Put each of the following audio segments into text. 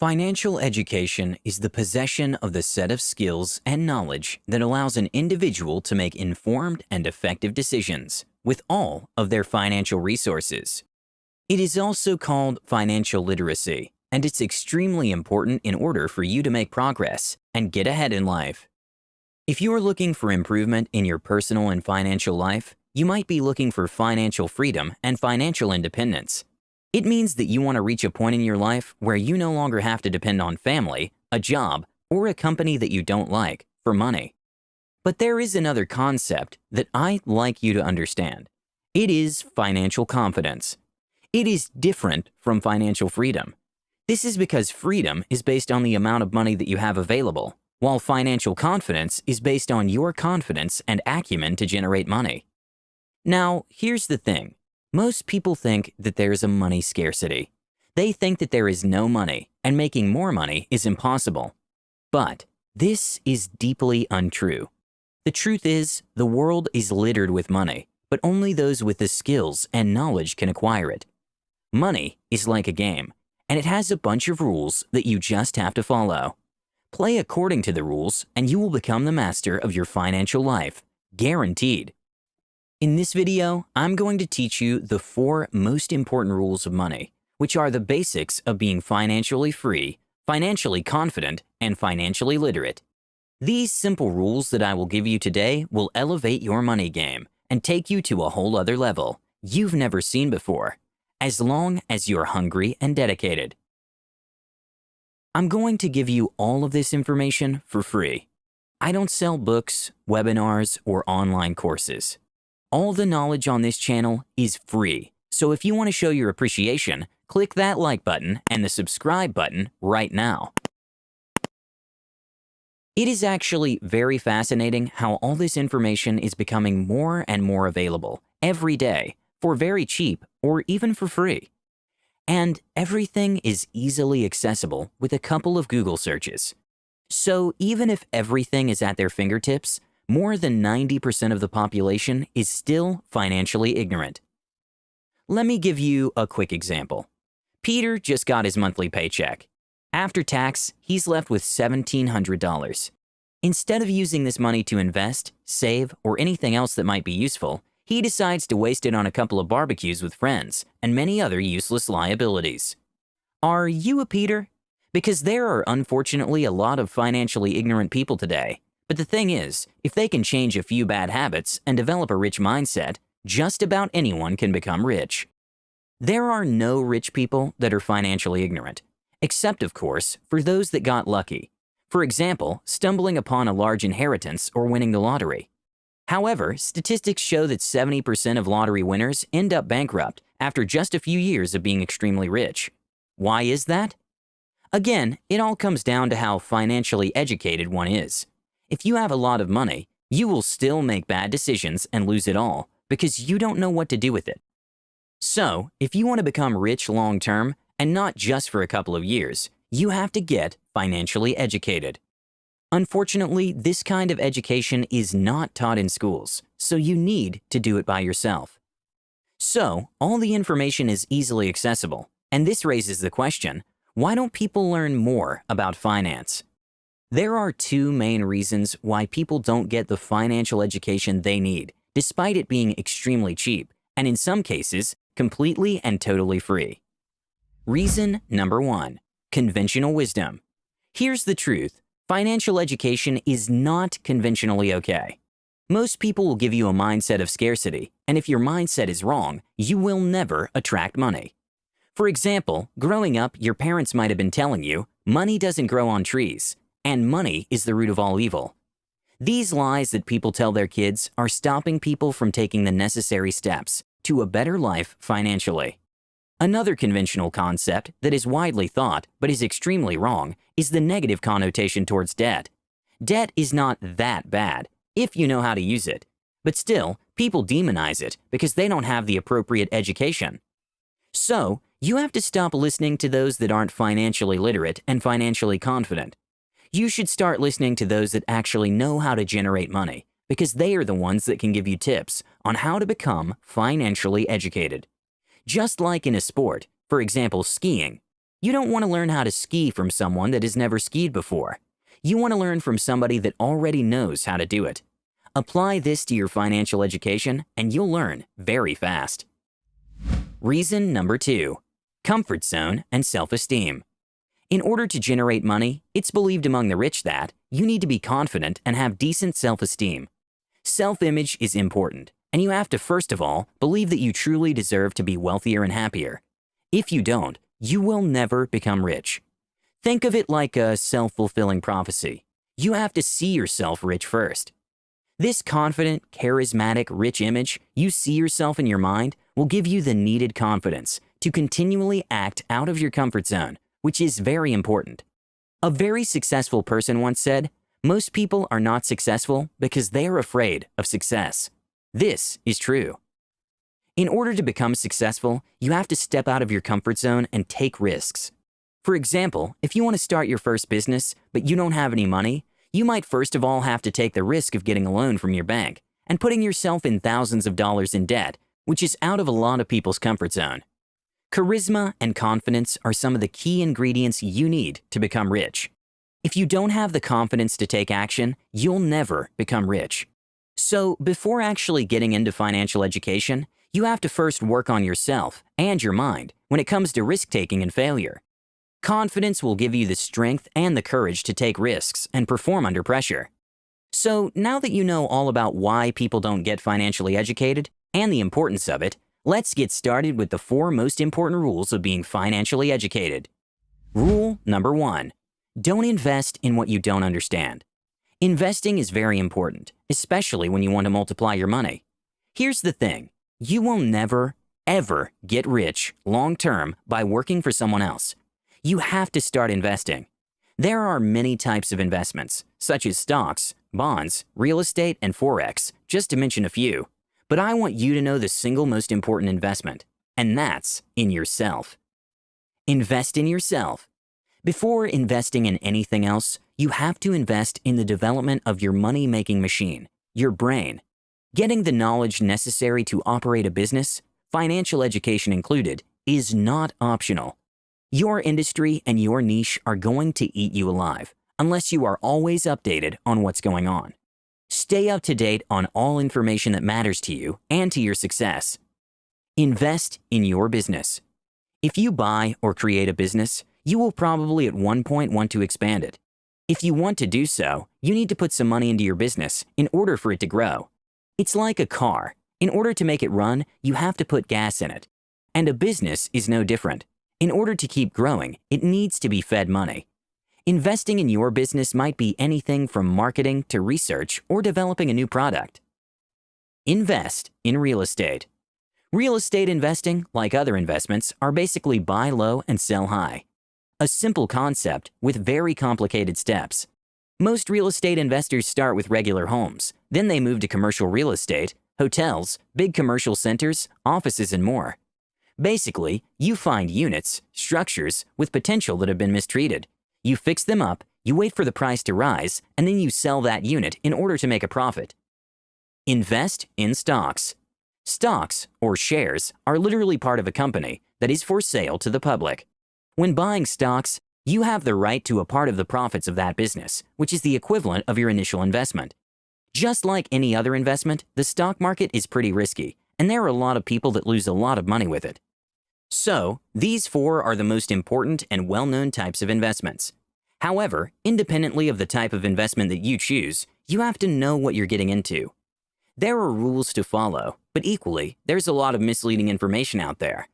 Financial education is the possession of the set of skills and knowledge that allows an individual to make informed and effective decisions with all of their financial resources. It is also called financial literacy, and it's extremely important in order for you to make progress and get ahead in life. If you are looking for improvement in your personal and financial life, you might be looking for financial freedom and financial independence. It means that you want to reach a point in your life where you no longer have to depend on family, a job, or a company that you don't like for money. But there is another concept that I'd like you to understand. It is financial confidence. It is different from financial freedom. This is because freedom is based on the amount of money that you have available, while financial confidence is based on your confidence and acumen to generate money. Now, here's the thing. Most people think that there is a money scarcity. They think that there is no money and making more money is impossible. But this is deeply untrue. The truth is, the world is littered with money, but only those with the skills and knowledge can acquire it. Money is like a game, and it has a bunch of rules that you just have to follow. Play according to the rules, and you will become the master of your financial life, guaranteed. In this video, I'm going to teach you the 4 most important rules of money, which are the basics of being financially free, financially confident, and financially literate. These simple rules that I will give you today will elevate your money game and take you to a whole other level you've never seen before, as long as you're hungry and dedicated. I'm going to give you all of this information for free. I don't sell books, webinars, or online courses. All the knowledge on this channel is free, so if you want to show your appreciation, click that like button and the subscribe button right now. It is actually very fascinating how all this information is becoming more and more available every day for very cheap or even for free. And everything is easily accessible with a couple of Google searches. So even if everything is at their fingertips, more than 90% of the population is still financially ignorant. Let me give you a quick example. Peter just got his monthly paycheck. After tax, he's left with $1,700. Instead of using this money to invest, save, or anything else that might be useful, he decides to waste it on a couple of barbecues with friends and many other useless liabilities. Are you a Peter? Because there are unfortunately a lot of financially ignorant people today. But the thing is, if they can change a few bad habits and develop a rich mindset, just about anyone can become rich. There are no rich people that are financially ignorant, except of course for those that got lucky. For example, stumbling upon a large inheritance or winning the lottery. However, statistics show that 70% of lottery winners end up bankrupt after just a few years of being extremely rich. Why is that? Again, it all comes down to how financially educated one is. If you have a lot of money, you will still make bad decisions and lose it all because you don't know what to do with it. So, if you want to become rich long-term, and not just for a couple of years, you have to get financially educated. Unfortunately, this kind of education is not taught in schools, so you need to do it by yourself. So, all the information is easily accessible, and this raises the question, why don't people learn more about finance? There are 2 main reasons why people don't get the financial education they need, despite it being extremely cheap, and in some cases, completely and totally free. Reason number 1, conventional wisdom. Here's the truth, financial education is not conventionally okay. Most people will give you a mindset of scarcity, and if your mindset is wrong, you will never attract money. For example, growing up, your parents might have been telling you, money doesn't grow on trees. And money is the root of all evil. These lies that people tell their kids are stopping people from taking the necessary steps to a better life financially. Another conventional concept that is widely thought but is extremely wrong is the negative connotation towards debt. Debt is not that bad if you know how to use it, but still, people demonize it because they don't have the appropriate education. So, you have to stop listening to those that aren't financially literate and financially confident. You should start listening to those that actually know how to generate money, because they are the ones that can give you tips on how to become financially educated. Just like in a sport, for example skiing, You don't want to learn how to ski from someone that has never skied before. You want to learn from somebody that already knows how to do it. Apply this to your financial education and you'll learn very fast. Reason number 2, comfort zone and self-esteem. In order to generate money, it's believed among the rich that you need to be confident and have decent self-esteem. Self-image is important, and you have to first of all believe that you truly deserve to be wealthier and happier. If you don't, you will never become rich. Think of it like a self-fulfilling prophecy. You have to see yourself rich first. This confident, charismatic, rich image you see yourself in your mind will give you the needed confidence to continually act out of your comfort zone, which is very important. A very successful person once said, "Most people are not successful because they are afraid of success." This is true. In order to become successful, you have to step out of your comfort zone and take risks. For example, if you want to start your first business, but you don't have any money, you might first of all have to take the risk of getting a loan from your bank and putting yourself in thousands of dollars in debt, which is out of a lot of people's comfort zone. Charisma and confidence are some of the key ingredients you need to become rich. If you don't have the confidence to take action, you'll never become rich. So, before actually getting into financial education, you have to first work on yourself and your mind when it comes to risk-taking and failure. Confidence will give you the strength and the courage to take risks and perform under pressure. So, now that you know all about why people don't get financially educated and the importance of it, let's get started with the 4 most important rules of being financially educated. Rule number 1. Don't invest in what you don't understand. Investing is very important, especially when you want to multiply your money. Here's the thing. You will never, ever get rich long-term by working for someone else. You have to start investing. There are many types of investments, such as stocks, bonds, real estate, and Forex, just to mention a few. But I want you to know the single most important investment, and that's in yourself. Invest in yourself. Before investing in anything else, you have to invest in the development of your money-making machine, your brain. Getting the knowledge necessary to operate a business, financial education included, is not optional. Your industry and your niche are going to eat you alive, unless you are always updated on what's going on. Stay up to date on all information that matters to you and to your success. Invest in your business. If you buy or create a business, you will probably at one point want to expand it. If you want to do so, you need to put some money into your business in order for it to grow. It's like a car. In order to make it run, you have to put gas in it. And a business is no different. In order to keep growing, it needs to be fed money. Investing in your business might be anything from marketing to research or developing a new product. Invest in real estate. Real estate investing, like other investments, are basically buy low and sell high. A simple concept with very complicated steps. Most real estate investors start with regular homes, then they move to commercial real estate, hotels, big commercial centers, offices, and more. Basically, you find units, structures, with potential that have been mistreated. You fix them up, you wait for the price to rise, and then you sell that unit in order to make a profit. Invest in stocks. Stocks, or shares, are literally part of a company that is for sale to the public. When buying stocks, you have the right to a part of the profits of that business, which is the equivalent of your initial investment. Just like any other investment, the stock market is pretty risky, and there are a lot of people that lose a lot of money with it. So, these 4 are the most important and well-known types of investments. However, independently of the type of investment that you choose, you have to know what you're getting into. There are rules to follow, but equally, there's a lot of misleading information out there.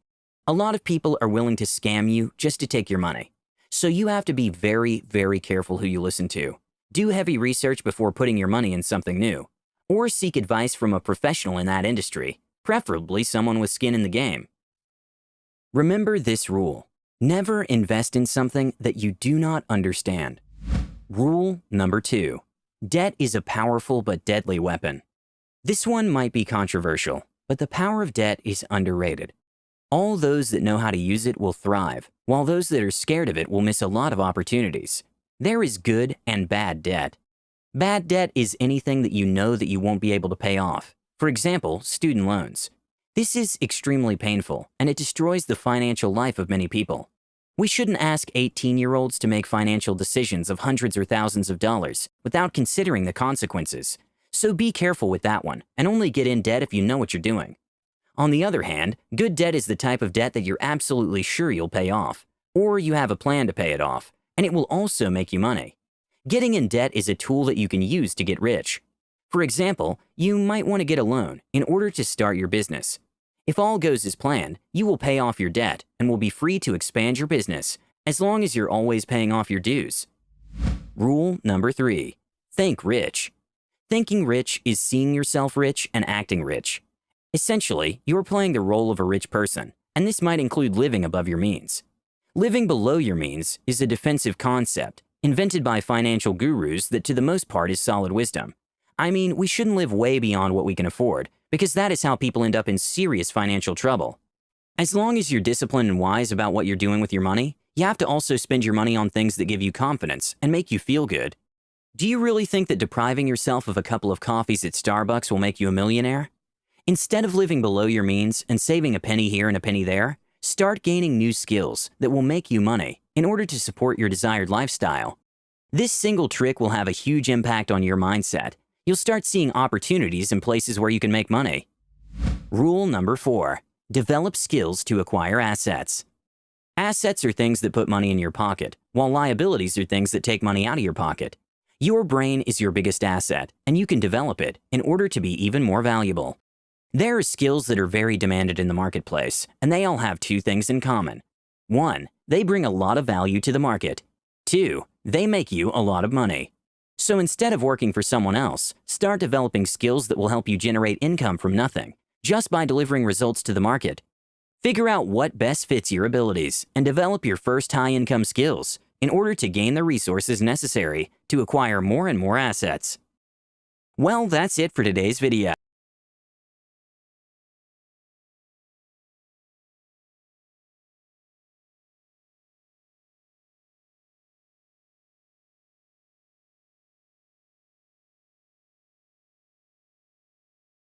A lot of people are willing to scam you just to take your money. So you have to be very, very careful who you listen to. Do heavy research before putting your money in something new. Or seek advice from a professional in that industry, preferably someone with skin in the game. Remember this rule. Never invest in something that you do not understand. Rule number 2. Debt is a powerful but deadly weapon. This one might be controversial, but the power of debt is underrated. All those that know how to use it will thrive, while those that are scared of it will miss a lot of opportunities. There is good and bad debt. Bad debt is anything that you know that you won't be able to pay off. For example, student loans. This is extremely painful, and it destroys the financial life of many people. We shouldn't ask 18-year-olds to make financial decisions of hundreds or thousands of dollars without considering the consequences. So be careful with that one, and only get in debt if you know what you're doing. On the other hand, good debt is the type of debt that you're absolutely sure you'll pay off, or you have a plan to pay it off, and it will also make you money. Getting in debt is a tool that you can use to get rich. For example, you might want to get a loan in order to start your business. If all goes as planned, you will pay off your debt and will be free to expand your business as long as you're always paying off your dues. Rule number 3. Think rich. Thinking rich is seeing yourself rich and acting rich. Essentially, you're playing the role of a rich person, and this might include living above your means. Living below your means is a defensive concept invented by financial gurus that to the most part is solid wisdom. I mean, we shouldn't live way beyond what we can afford, because that is how people end up in serious financial trouble. As long as you're disciplined and wise about what you're doing with your money, you have to also spend your money on things that give you confidence and make you feel good. Do you really think that depriving yourself of a couple of coffees at Starbucks will make you a millionaire? Instead of living below your means and saving a penny here and a penny there, start gaining new skills that will make you money in order to support your desired lifestyle. This single trick will have a huge impact on your mindset. You'll start seeing opportunities in places where you can make money. Rule number 4. Develop skills to acquire assets. Assets are things that put money in your pocket, while liabilities are things that take money out of your pocket. Your brain is your biggest asset, and you can develop it in order to be even more valuable. There are skills that are very demanded in the marketplace, and they all have 2 things in common. 1. They bring a lot of value to the market. 2. They make you a lot of money. So instead of working for someone else, start developing skills that will help you generate income from nothing, just by delivering results to the market. Figure out what best fits your abilities and develop your first high-income skills in order to gain the resources necessary to acquire more and more assets. Well, that's it for today's video.